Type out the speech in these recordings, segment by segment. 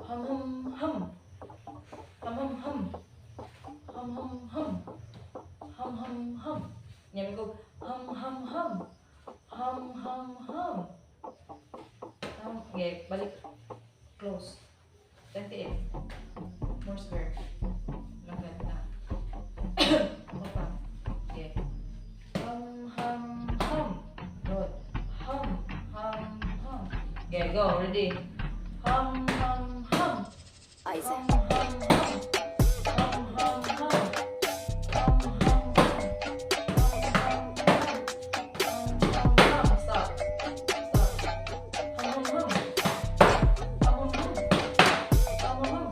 Hum hum hum. Hum hum hum. Hum hum hum. Hum hum hum. Yeah, we go hum hum hum. Hum hum hum. Okay, balik. Close. 28. More square. Lagyan na. Ano pa? Okay. Hum hum hum. Good. Hum hum hum. Okay, go. Ready? Hum hum hum. Isaac. Hum hum hum. Hum hum hum. Hum hum hum. Stop. Hum hum hum. Hum hum hum. Hum hum hum.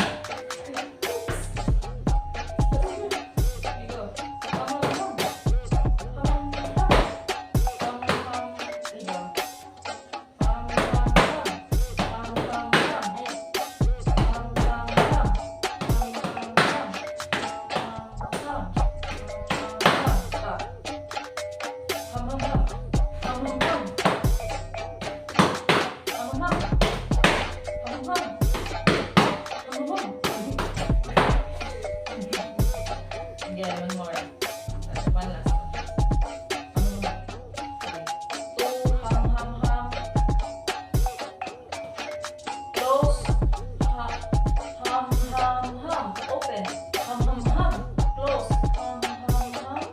There you go. Hum hum hum. Hum hum hum. Hum hum hum. There you go. Hum hum hum. Hum hum hum. Hum hum hum. Hum hum hum. Stop. Hum hum hum. Hum hum hum. Hum hum hum. Hum hum. Hum hum. Again, one more. One last one. Okay. Two, hum hum hum. Close. Hum hum hum. Open. Hum hum hum. Close. Hum hum hum.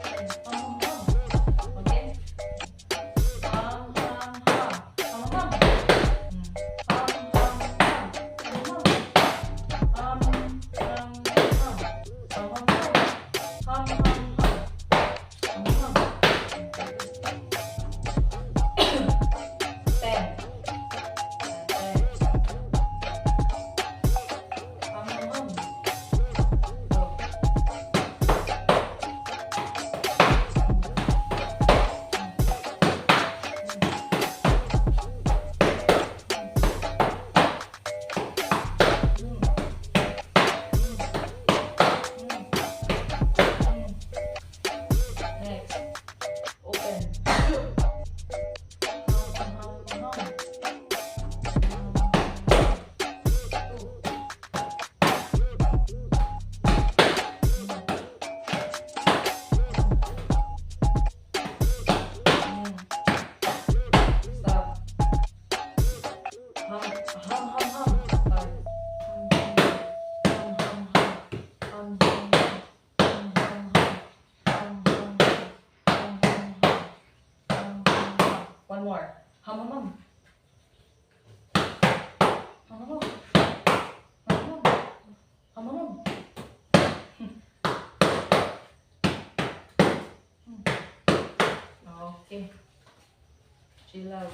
Open. Hum hum hum. Okay. Hum hum hum. Hum hum. Hum hum hum. Hum hum. Hum hum hum. Hum hum hum. Hum hum hum. 10. 10. Hum hum hum. Go. Next. Open. Hum hum hum. Stop. Hum hum hum hum. Start. Hum hum hum. Hum hum hum. Hum hum hum. Hum hum hum. Hum hum hum. Hum hum hum. One more. Hum hum hum. Hum hum hum. Hum hum. Hum hum hum. Okay. Chill out.